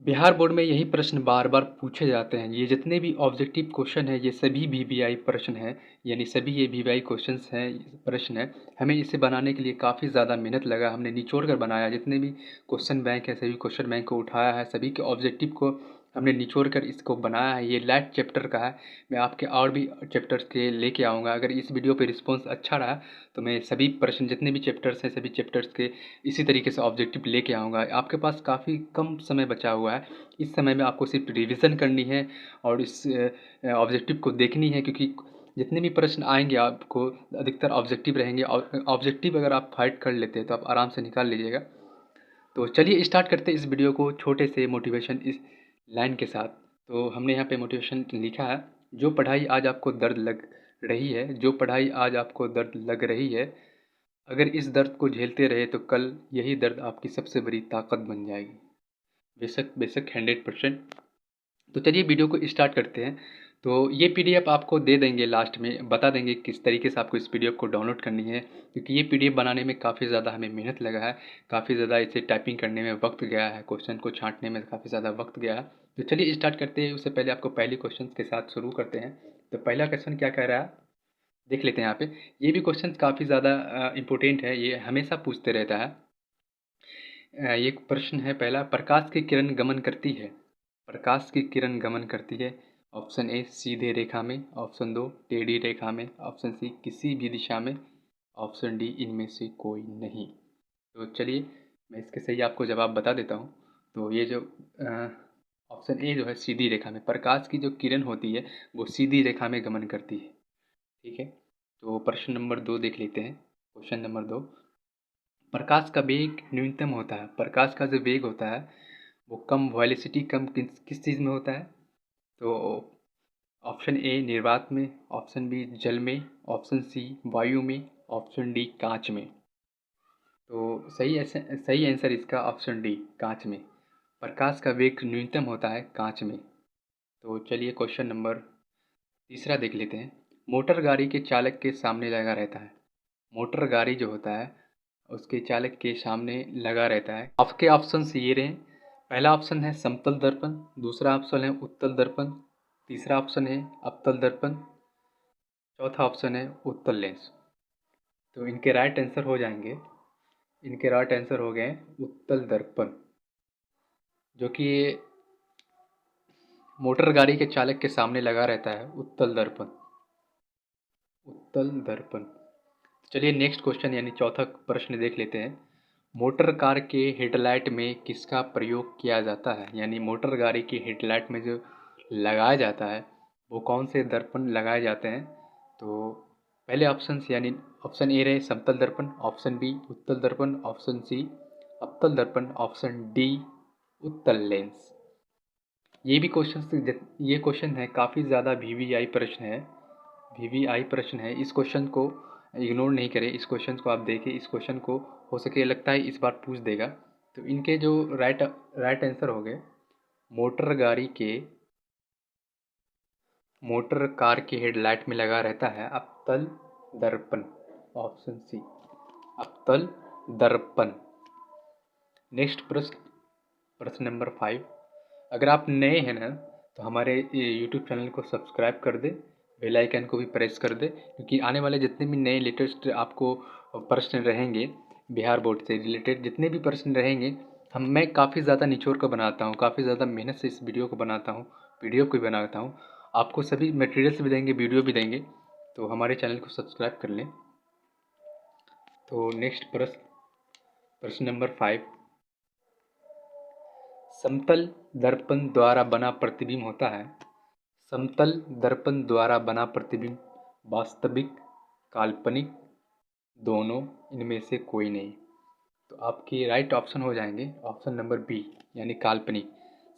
Bihar board में यही प्रश्न बार बार पूछे जाते हैं। ये जितने भी ऑब्जेक्टिव क्वेश्चन हैं ये सभी वीवीआई प्रश्न हैं, यानी सभी ये वीवीआई क्वेश्चंस हैं, प्रश्न हैं। हमें इसे बनाने के लिए काफ़ी ज़्यादा मेहनत लगा, हमने निचोड़ कर बनाया। जितने भी क्वेश्चन बैंक है सभी क्वेश्चन बैंक को उठाया है, सभी के ऑब्जेक्टिव को हमने निचोड़ कर इसको बनाया है। ये लास्ट चैप्टर का है। मैं आपके और भी चैप्टर्स के लेके आऊँगा। अगर इस वीडियो पे रिस्पॉन्स अच्छा रहा तो मैं सभी प्रश्न जितने भी चैप्टर्स हैं सभी चैप्टर्स के इसी तरीके से ऑब्जेक्टिव लेके आऊँगा। आपके पास काफ़ी कम समय बचा हुआ है। इस समय में आपको सिर्फ रिवीजन करनी है और इस ऑब्जेक्टिव को देखनी है, क्योंकि जितने भी प्रश्न आएंगे आपको अधिकतर ऑब्जेक्टिव रहेंगे। ऑब्जेक्टिव अगर आप फाइट कर लेते हैं तो आप आराम से निकाल लीजिएगा। तो चलिए स्टार्ट करते हैं इस वीडियो को छोटे से मोटिवेशन इस लाइन के साथ। तो हमने यहाँ पे मोटिवेशन लिखा है, जो पढ़ाई आज आपको दर्द लग रही है, जो पढ़ाई आज आपको दर्द लग रही है, अगर इस दर्द को झेलते रहे तो कल यही दर्द आपकी सबसे बड़ी ताकत बन जाएगी। बेशक बेशक 100%। तो चलिए वीडियो को स्टार्ट करते हैं। तो ये पीडीएफ आपको दे देंगे, लास्ट में बता देंगे किस तरीके से आपको इस पीडीएफ को डाउनलोड करनी है, क्योंकि ये पीडीएफ बनाने में काफ़ी ज़्यादा हमें मेहनत लगा है, काफ़ी ज़्यादा इसे टाइपिंग करने में वक्त गया है, क्वेश्चन को छांटने में काफ़ी ज़्यादा वक्त गया है। तो चलिए स्टार्ट करते हैं। उससे पहले आपको पहले क्वेश्चन के साथ शुरू करते हैं। तो पहला क्वेश्चन क्या कह रहा है देख लेते हैं यहाँ पे। ये भी क्वेश्चन काफ़ी ज़्यादा इंपॉर्टेंट है, ये हमेशा पूछते रहता है। ये प्रश्न है पहला, प्रकाश की किरण गमन करती है। प्रकाश की किरण गमन करती है। ऑप्शन ए सीधे रेखा में, ऑप्शन दो टेढ़ी रेखा में, ऑप्शन सी किसी भी दिशा में, ऑप्शन डी इनमें से कोई नहीं। तो चलिए मैं इसके सही आपको जवाब बता देता हूँ। तो ये जो ऑप्शन ए जो है सीधी रेखा में, प्रकाश की जो किरण होती है वो सीधी रेखा में गमन करती है। ठीक है। तो प्रश्न नंबर 2 देख लेते हैं। क्वेश्चन नंबर 2, प्रकाश का वेग न्यूनतम होता है। प्रकाश का जो वेग होता है वो कम, वॉलेसिटी कम किस किस चीज़ में होता है? तो ऑप्शन ए निर्वात में, ऑप्शन बी जल में, ऑप्शन सी वायु में, ऑप्शन डी कांच में। तो सही आंसर इसका ऑप्शन डी कांच में। प्रकाश का वेग न्यूनतम होता है कांच में। तो चलिए क्वेश्चन नंबर तीसरा देख लेते हैं। मोटर गाड़ी के चालक के सामने लगा रहता है। मोटर गाड़ी जो होता है उसके चालक के सामने लगा रहता है। आपके ऑप्शन ये रहे, पहला ऑप्शन है समतल दर्पण, दूसरा ऑप्शन है उत्तल दर्पण, तीसरा ऑप्शन है अवतल दर्पण, चौथा ऑप्शन है उत्तल लेंस। तो इनके राइट आंसर हो जाएंगे, इनके राइट आंसर हो गए उत्तल दर्पण, जो कि मोटर गाड़ी के चालक के सामने लगा रहता है उत्तल दर्पण, उत्तल दर्पण। चलिए नेक्स्ट क्वेश्चन यानी चौथा प्रश्न देख लेते हैं। मोटर कार के हेडलाइट में किसका प्रयोग किया जाता है? यानी मोटर गाड़ी की हेडलाइट में जो लगाया जाता है वो कौन से दर्पण लगाए जाते हैं? तो पहले ऑप्शन यानी ऑप्शन ए रहे समतल दर्पण, ऑप्शन बी उत्तल दर्पण, ऑप्शन सी अवतल दर्पण, ऑप्शन डी उत्तल लेंस। ये क्वेश्चन है काफ़ी ज़्यादा वीवीआई प्रश्न है, वीवीआई प्रश्न है। इस क्वेश्चन को इग्नोर नहीं करें, इस क्वेश्चन को आप देखें। इस क्वेश्चन को हो सके लगता है इस बार पूछ देगा। तो इनके जो राइट आंसर हो गए, मोटर गाड़ी के मोटर कार के हेडलाइट में लगा रहता है अवतल दर्पण, ऑप्शन सी अवतल दर्पण। नेक्स्ट प्रश्न, प्रश्न नंबर 5। अगर आप नए हैं ना तो हमारे यूट्यूब चैनल को सब्सक्राइब कर दे, बेल आइकन को भी प्रेस कर दे, क्योंकि आने वाले जितने भी नए लेटेस्ट आपको प्रश्न रहेंगे बिहार बोर्ड से रिलेटेड, जितने भी प्रश्न रहेंगे मैं काफ़ी ज़्यादा निचोड़ कर बनाता हूँ, काफ़ी ज़्यादा मेहनत से इस वीडियो को बनाता हूँ, पीडीएफ को भी बनाता हूँ। आपको सभी मटेरियल्स भी देंगे, वीडियो भी देंगे। तो हमारे चैनल को सब्सक्राइब कर लें। तो नेक्स्ट प्रश्न, प्रश्न नंबर 5। समतल दर्पण द्वारा बना प्रतिबिंब होता है। समतल दर्पण द्वारा बना प्रतिबिंब वास्तविक, काल्पनिक, दोनों, इनमें से कोई नहीं। तो आपके राइट ऑप्शन हो जाएंगे ऑप्शन नंबर बी यानी काल्पनिक।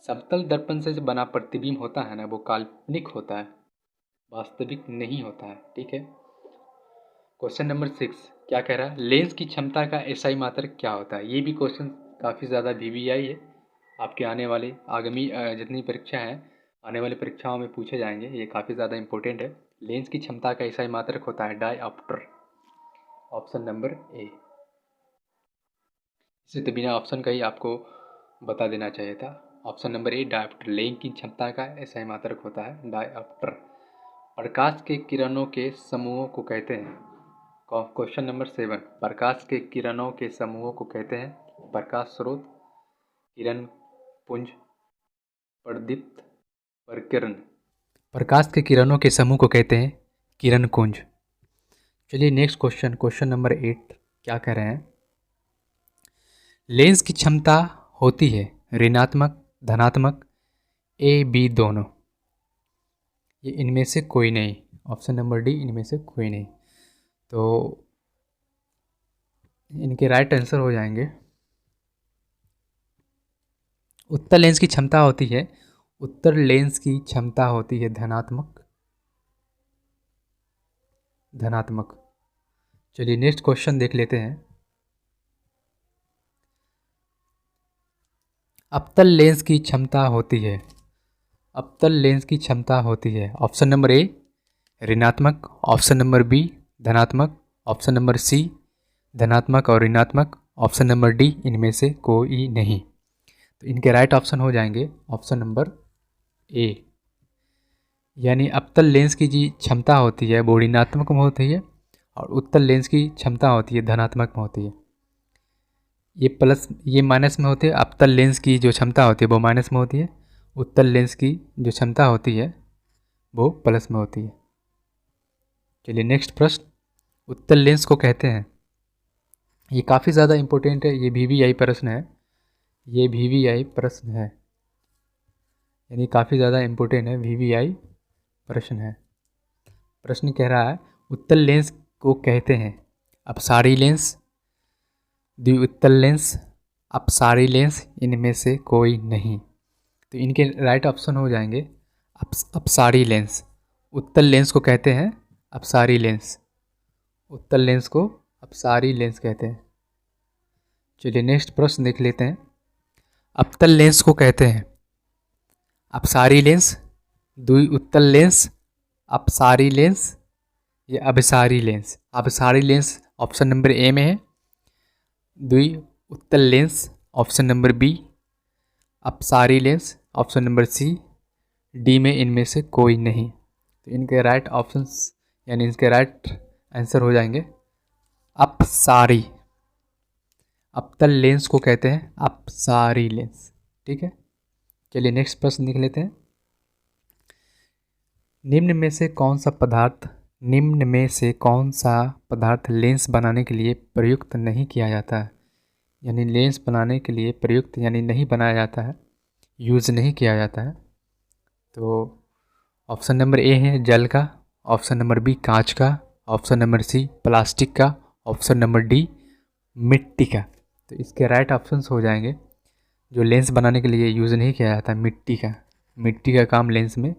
समतल दर्पण से जो बना प्रतिबिंब होता है ना वो काल्पनिक होता है, वास्तविक नहीं होता है। ठीक है। क्वेश्चन नंबर 6 क्या कह रहा है, लेंस की क्षमता का एसआई मात्रक क्या होता है? ये भी क्वेश्चन काफ़ी ज़्यादा वीवीआई है, आपके आने वाले आगामी जितनी परीक्षा हैं आने वाली परीक्षाओं में पूछे जाएंगे, ये काफ़ी ज़्यादा इंपॉर्टेंट है। लेंस की क्षमता का एसआई मात्रक होता है डायऑप्टर, ऑप्शन नंबर ए। इसे तो बिना ऑप्शन का ही आपको बता देना चाहिए था। ऑप्शन नंबर ए डायोप्टर। लेंस की क्षमता का SI मात्रक होता है डायोप्टर। प्रकाश के किरणों के समूहों को कहते हैं। क्वेश्चन नंबर 7, प्रकाश के किरणों के समूहों को कहते हैं प्रकाश स्रोत, किरण पुंज, प्रदीप्त, प्रकीर्ण। प्रकाश के किरणों के समूह को कहते हैं किरण कुंज। चलिए नेक्स्ट क्वेश्चन नंबर 8 क्या कह रहे हैं। लेंस की क्षमता होती है ऋणात्मक, धनात्मक, A, B दोनों। ये इनमें से कोई नहीं। ऑप्शन नंबर डी इनमें से कोई नहीं। तो इनके राइट आंसर हो जाएंगे उत्तर लेंस की क्षमता होती है, उत्तर लेंस की क्षमता होती है धनात्मक, धनात्मक। चलिए नेक्स्ट क्वेश्चन देख लेते हैं। अवतल लेंस की क्षमता होती है, अवतल लेंस की क्षमता होती है। ऑप्शन नंबर ए ऋणात्मक, ऑप्शन नंबर बी धनात्मक, ऑप्शन नंबर सी धनात्मक और ऋणात्मक, ऑप्शन नंबर डी इनमें से कोई नहीं। तो इनके राइट ऑप्शन हो जाएंगे ऑप्शन नंबर ए, यानी अवतल लेंस की जी क्षमता होती है वो ऋणात्मक में होती है और उत्तल लेंस की क्षमता होती है धनात्मक में होती है। ये प्लस ये माइनस में होती है। अवतल लेंस की जो क्षमता होती है वो माइनस में होती है, उत्तल लेंस की जो क्षमता होती है वो प्लस में होती है। चलिए नेक्स्ट प्रश्न, उत्तल लेंस को कहते हैं, ये काफ़ी ज़्यादा इम्पोर्टेंट है, ये VVI प्रश्न है, ये VVI प्रश्न है, यानी काफ़ी ज़्यादा इम्पोर्टेंट है, VVI प्रश्न है। प्रश्न कह रहा है उत्तल लेंस को कहते हैं अपसारी लेंस, द्विउत्तल लेंस, अपसारी लेंस, इनमें से कोई नहीं। तो इनके राइट ऑप्शन हो जाएंगे अपसारी लेंस। उत्तल लेंस को कहते हैं अपसारी लेंस, उत्तल लेंस को अपसारी लेंस कहते हैं। चलिए नेक्स्ट प्रश्न देख लेते हैं। अवतल लेंस को कहते हैं अपसारी लेंस, द्विउत्तल लेंस, अपसारी लेंस या अभिसारी लेंस। अभिसारी लेंस ऑप्शन नंबर ए में है, द्विउत्तल लेंस ऑप्शन नंबर बी, अपसारी lens option number C, D में इनमें से कोई नहीं। तो इनके राइट ऑप्शंस यानी इनके राइट आंसर हो जाएंगे अपसारी। अवतल लेंस को कहते हैं अपसारी लेंस। ठीक है, चलिए नेक्स्ट प्रश्न देख लेते हैं। निम्न में से कौन सा पदार्थ लेंस बनाने के लिए प्रयुक्त नहीं किया जाता है, यानी लेंस बनाने के लिए प्रयुक्त यानी नहीं बनाया जाता है, यूज़ नहीं किया जाता है। तो ऑप्शन नंबर ए है जल का, ऑप्शन नंबर बी कांच का, ऑप्शन नंबर सी प्लास्टिक का, ऑप्शन नंबर डी मिट्टी का। तो इसके राइट ऑप्शंस हो जाएंगे जो लेंस बनाने के लिए यूज़ नहीं किया जाता, मिट्टी का। मिट्टी का काम लेंस में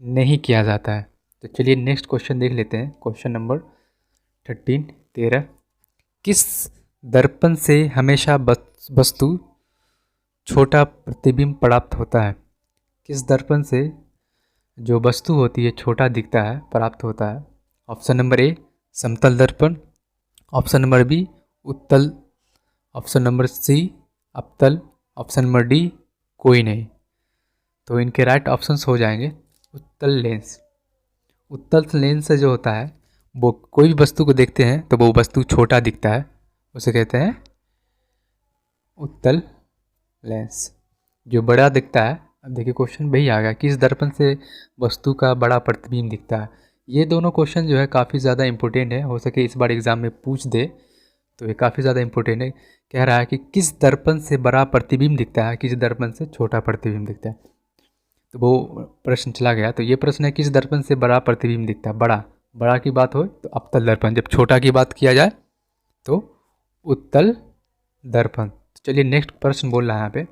नहीं किया जाता है। तो चलिए नेक्स्ट क्वेश्चन देख लेते हैं। क्वेश्चन नंबर 13 किस दर्पण से हमेशा वस्तु छोटा प्रतिबिंब प्राप्त होता है? किस दर्पण से जो वस्तु होती है छोटा दिखता है, प्राप्त होता है? ऑप्शन नंबर ए समतल दर्पण, ऑप्शन नंबर बी उत्तल, ऑप्शन नंबर सी अवतल, ऑप्शन नंबर डी कोई नहीं। तो इनके राइट ऑप्शंस हो जाएंगे उत्तल लेंस। उत्तल लेंस से जो होता है वो कोई भी वस्तु को देखते हैं तो वो वस्तु छोटा दिखता है, उसे कहते हैं उत्तल लेंस। जो बड़ा दिखता है, अब देखिए क्वेश्चन वही आ गया, किस दर्पण से वस्तु का बड़ा प्रतिबिंब दिखता है। ये दोनों क्वेश्चन जो है काफ़ी ज़्यादा इंपॉर्टेंट है, हो सके इस बार एग्ज़ाम में पूछ दे, तो ये काफ़ी ज़्यादा इंपॉर्टेंट है। कह रहा है कि किस दर्पण से बड़ा प्रतिबिंब दिखता है, किस दर्पण से छोटा प्रतिबिंब दिखता है। तो वो प्रश्न चला गया। तो ये प्रश्न है किस दर्पण से बड़ा प्रतिबिंब दिखता है। बड़ा की बात हो तो अवतल दर्पण, जब छोटा की बात किया जाए तो उत्तल दर्पण। चलिए नेक्स्ट प्रश्न बोल रहा है यहाँ पे,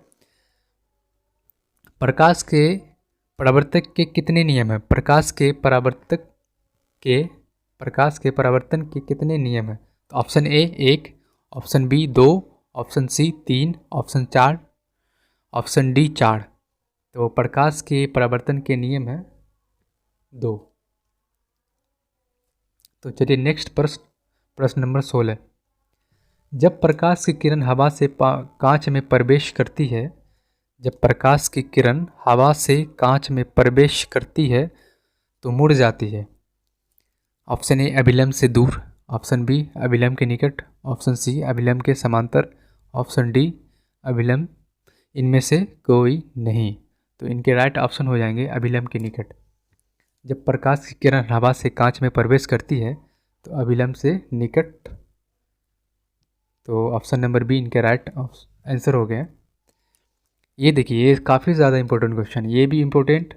प्रकाश के परावर्तक के कितने नियम हैं? प्रकाश के परावर्तन के कितने नियम हैं? तो option A 1, option B 2, option C 3, option 4, option D 4। तो प्रकाश के परावर्तन के नियम हैं 2। तो चलिए नेक्स्ट प्रश्न नंबर 16, जब प्रकाश की किरण हवा से कांच में प्रवेश करती है, जब प्रकाश की किरण हवा से कांच में प्रवेश करती है तो मुड़ जाती है। ऑप्शन ए अभिलंब से दूर, ऑप्शन बी अभिलंब के निकट, ऑप्शन सी अभिलंब के समांतर, ऑप्शन डी अभिलंब, इनमें से कोई नहीं। तो इनके राइट ऑप्शन हो जाएंगे अभिलंब के निकट। जब प्रकाश की किरण हवा से कांच में प्रवेश करती है तो अभिलंब से निकट। तो ऑप्शन नंबर बी इनके राइट आंसर हो गया। ये देखिए, ये काफ़ी ज़्यादा इंपॉर्टेंट क्वेश्चन, ये भी इम्पोर्टेंट,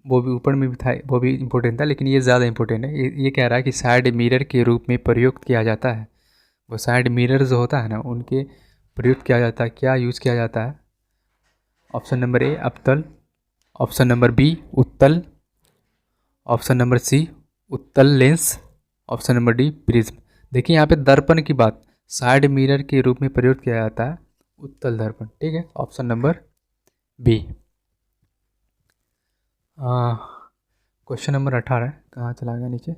वो भी ऊपर में भी था, वो भी इम्पोर्टेंट था, लेकिन ये ज़्यादा इंपॉर्टेंट है। ये कह रहा है कि साइड मिरर के रूप में प्रयुक्त किया जाता है। वो साइड मिरर जो होता है ना, उनके प्रयुक्त किया जाता है, क्या यूज़ किया जाता है। ऑप्शन नंबर ए अवतल, ऑप्शन नंबर बी उत्तल, ऑप्शन नंबर सी उत्तल lens, option number D prism. देखिए यहाँ पे दर्पण की बात, साइड मिरर के रूप में प्रयुक्त किया जाता है उत्तल दर्पण, ठीक है, option number B. Question number 18 कहाँ चला गया नीचे।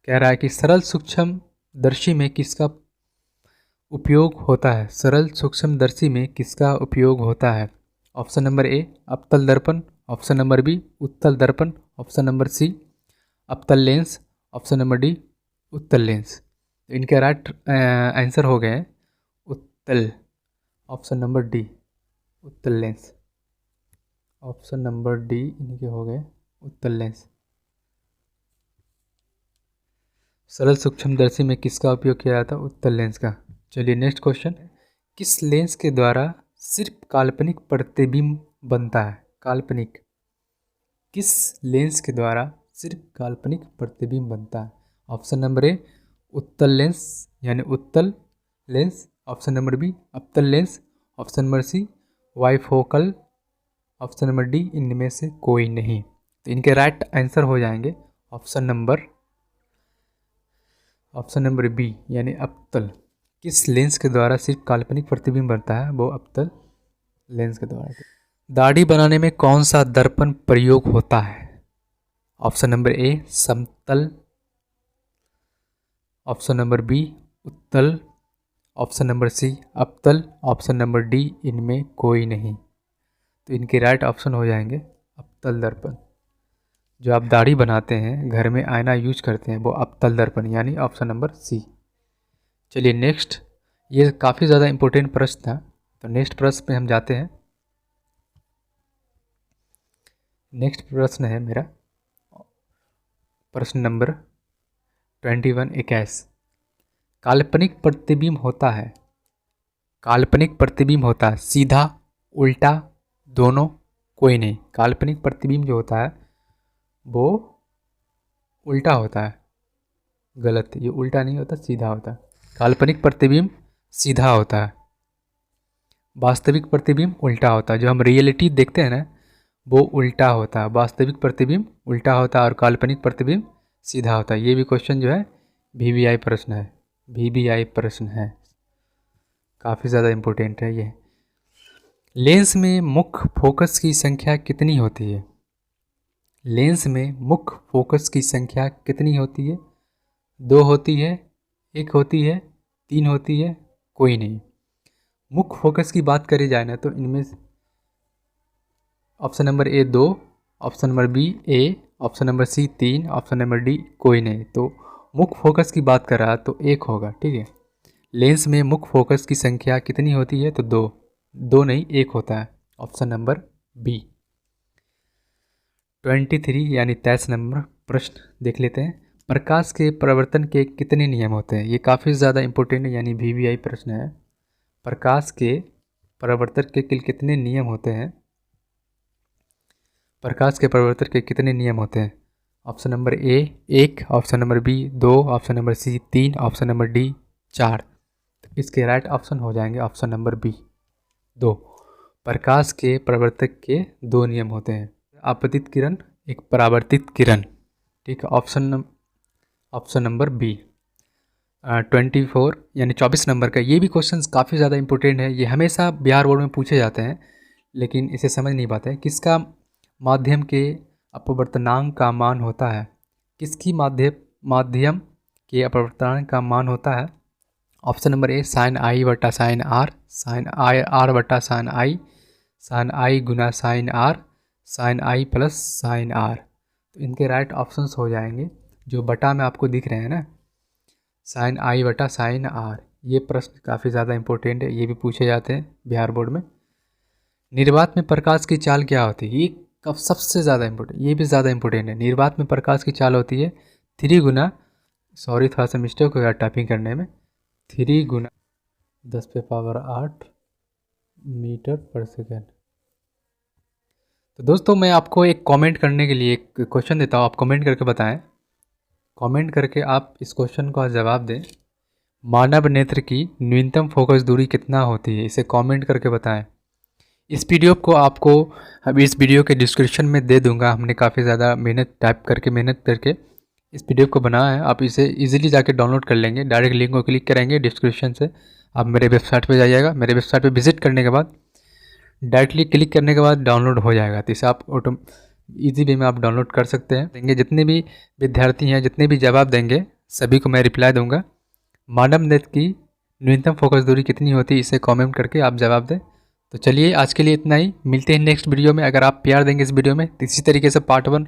कह रहा है कि सरल सूक्ष्म दर्शी में किसका उपयोग होता है। सरल सूक्ष्म दर्शी में किसका उपयोग होता है। ऑप्शन नंबर ए अवतल दर्पण, ऑप्शन नंबर बी उत्तल दर्पण, ऑप्शन नंबर सी अवतल लेंस, ऑप्शन नंबर डी उत्तल लेंस। तो इनके राइट आंसर हो गए उत्तल, ऑप्शन नंबर डी उत्तल लेंस, ऑप्शन नंबर डी इनके हो गए उत्तल लेंस। सरल सूक्ष्मदर्शी में किसका उपयोग किया जाता है, उत्तल लेंस का। चलिए नेक्स्ट क्वेश्चन, किस लेंस के द्वारा सिर्फ काल्पनिक प्रतिबिंब बनता है। काल्पनिक, किस लेंस के द्वारा सिर्फ काल्पनिक प्रतिबिंब बनता है। ऑप्शन नंबर ए उत्तल लेंस यानी उत्तल लेंस, ऑप्शन नंबर बी अवतल lens, option number C bifocal, option number D इनमें से कोई नहीं। तो इनके राइट आंसर हो जाएंगे ऑप्शन नंबर बी यानी अवतल। किस लेंस के द्वारा सिर्फ काल्पनिक प्रतिबिंब बनता है, वो अवतल लेंस के द्वारा। दाढ़ी बनाने में कौन सा दर्पण प्रयोग होता है। ऑप्शन नंबर ए समतल, ऑप्शन नंबर बी उत्तल, ऑप्शन नंबर सी अवतल, ऑप्शन नंबर डी इनमें कोई नहीं। तो इनके राइट ऑप्शन हो जाएंगे अवतल दर्पण। जो आप दाढ़ी बनाते हैं, घर में आईना यूज करते हैं, वो अवतल दर्पण यानी ऑप्शन नंबर सी। चलिए नेक्स्ट, ये काफ़ी ज़्यादा इम्पोर्टेंट प्रश्न था, तो नेक्स्ट प्रश्न पे हम जाते हैं। नेक्स्ट प्रश्न है मेरा प्रश्न नंबर 21 21। काल्पनिक प्रतिबिंब होता है, काल्पनिक प्रतिबिंब होता है सीधा, उल्टा, दोनों, कोई नहीं। काल्पनिक प्रतिबिंब जो होता है वो उल्टा होता है, गलत, ये उल्टा नहीं होता, सीधा होता है। काल्पनिक प्रतिबिंब सीधा होता है, वास्तविक प्रतिबिंब उल्टा होता है। जो हम रियलिटी देखते हैं ना, वो उल्टा होता है। वास्तविक प्रतिबिंब उल्टा होता है और काल्पनिक प्रतिबिंब सीधा होता है। ये भी क्वेश्चन जो है VBI प्रश्न है, VBI प्रश्न है, काफ़ी ज़्यादा इम्पोर्टेंट है ये। लेंस में मुख्य फोकस की संख्या कितनी होती है। लेंस में मुख्य फोकस की संख्या कितनी होती है। 2 होती है, 1 होती है, 3 होती है, कोई नहीं। मुख्य फोकस की बात करी जाए ना, तो इनमें option number A 2, option number B A, option number C 3, option number D कोई नहीं। तो मुख्य फोकस की बात कर रहा तो 1 होगा, ठीक है। लेंस में मुख्य फोकस की संख्या कितनी होती है, तो 2 नहीं 1 होता है, ऑप्शन नंबर बी। 23 यानी 23 नंबर प्रश्न देख लेते हैं। प्रकाश के परावर्तन के कितने नियम होते हैं। ये काफ़ी ज़्यादा इंपॉर्टेंट है, यानी VBI प्रश्न है। प्रकाश के परावर्तन के कितने नियम होते हैं। प्रकाश के परावर्तन के कितने नियम होते हैं। Option number A 1, option number B 2, option number C 3, option number D 4। तो इसके राइट ऑप्शन हो जाएंगे ऑप्शन नंबर बी 2। प्रकाश के परावर्तक के 2 नियम होते हैं, आपतित किरण, एक परावर्तित किरण, ठीक है। Option number B. 24 यानी 24 नंबर का ये भी क्वेश्चन काफ़ी ज़्यादा इंपॉर्टेंट है। ये हमेशा बिहार बोर्ड में पूछे जाते हैं, लेकिन इसे समझ नहीं पाते हैं। किसका माध्यम के अपवर्तनांक का मान होता है। किसकी माध्यम के अपवर्तनांक का मान होता है। Option number A sine i बटा साइन आर बटा साइन आई गुना sine i plus sine r. तो इनके राइट ऑप्शंस हो जाएंगे जो बटा में आपको दिख रहे हैं ना, साइन आई बटा साइन आर। ये प्रश्न काफ़ी ज़्यादा इंपॉर्टेंट है, ये भी पूछे जाते हैं बिहार बोर्ड में। निर्वात में प्रकाश की चाल क्या होती है, ये कब सबसे ज़्यादा इंपॉर्टेंट, ये भी ज़्यादा इंपॉर्टेंट है। निर्वात में प्रकाश की चाल होती है 3 गुना, सॉरी थोड़ा सा मिस्टेक हो गया टाइपिंग करने में, 3 गुना 10⁸ मीटर पर सेकेंड। तो दोस्तों मैं आपको एक कमेंट करने के लिए एक क्वेश्चन देता हूँ, आप कमेंट करके बताएं। कमेंट करके आप इस क्वेश्चन का जवाब दें। मानव नेत्र की न्यूनतम फोकस दूरी कितना होती है, इसे कमेंट करके बताएं। इस पीडीएफ को आपको अब इस वीडियो के डिस्क्रिप्शन में दे दूंगा। हमने काफ़ी ज़्यादा मेहनत करके इस पीडीएफ को बनाया है। आप इसे इजीली जाके डाउनलोड कर लेंगे। डायरेक्ट लिंक को क्लिक करेंगे डिस्क्रिप्शन से, आप मेरे वेबसाइट पे जाइएगा। मेरे वेबसाइट पे विजिट करने के बाद डायरेक्टली क्लिक करने के बाद डाउनलोड हो जाएगा। तो इसे आप ईजी वे में आप डाउनलोड कर सकते हैं। देंगे जितने भी विद्यार्थी हैं, जितने भी जवाब देंगे सभी को मैं रिप्लाई दूंगा। मानव नेत्र की न्यूनतम फोकस दूरी कितनी होती है, इसे कमेंट करके आप जवाब दें। तो चलिए आज के लिए इतना ही, मिलते हैं नेक्स्ट वीडियो में। अगर आप प्यार देंगे इस वीडियो में तो इसी तरीके से पार्ट 1,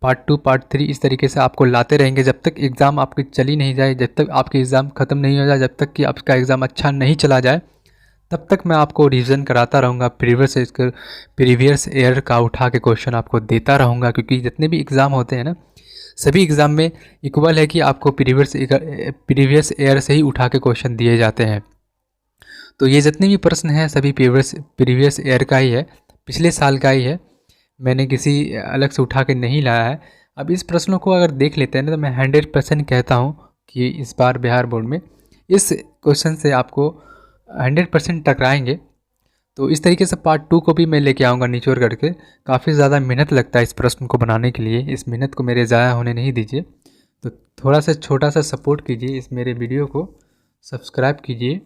पार्ट 2, पार्ट 3 इस तरीके से आपको लाते रहेंगे जब तक एग्ज़ाम आपकी चली नहीं जाए, जब तक आपकी एग्ज़ाम ख़त्म नहीं हो जाए, जब तक कि आपका एग्ज़ाम अच्छा नहीं चला जाए, तब तक मैं आपको रिवीजन कराता रहूँगा। प्रीवियस ईयर का उठा के क्वेश्चन आपको देता रहूँगा, क्योंकि जितने भी एग्ज़ाम होते हैं ना, सभी एग्ज़ाम में इक्वल है कि आपको प्रीवियस ईयर से ही उठा के क्वेश्चन दिए जाते हैं। तो ये जितने भी प्रश्न हैं सभी प्रीवियस ईयर का ही है, पिछले साल का ही है। मैंने किसी अलग से उठा के नहीं लाया है। अब इस प्रश्नों को अगर देख लेते हैं ना, तो मैं 100% कहता हूँ कि इस बार बिहार बोर्ड में इस क्वेश्चन से आपको 100% टकराएंगे। तो इस तरीके से पार्ट 2 को भी मैं लेके आऊँगा निचोड़ करके। काफ़ी ज़्यादा मेहनत लगता है इस प्रश्न को बनाने के लिए, इस मेहनत को मेरे ज़ाया होने नहीं दीजिए। तो थोड़ा सा छोटा सा सपोर्ट कीजिए, इस मेरे वीडियो को सब्सक्राइब कीजिए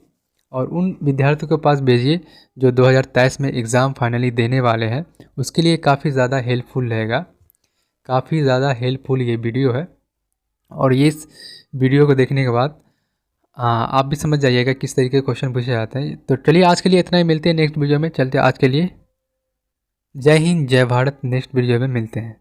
और उन विद्यार्थियों के पास भेजिए जो 2023 में एग्ज़ाम फाइनली देने वाले हैं। उसके लिए काफ़ी ज़्यादा हेल्पफुल रहेगा, काफ़ी ज़्यादा हेल्पफुल ये वीडियो है। और ये इस वीडियो को देखने के बाद आप भी समझ जाइएगा किस तरीके के क्वेश्चन पूछे जाते हैं। तो चलिए आज के लिए इतना ही, मिलते हैं नेक्स्ट वीडियो में। चलते आज के लिए जय हिंद जय भारत, नेक्स्ट वीडियो में मिलते हैं।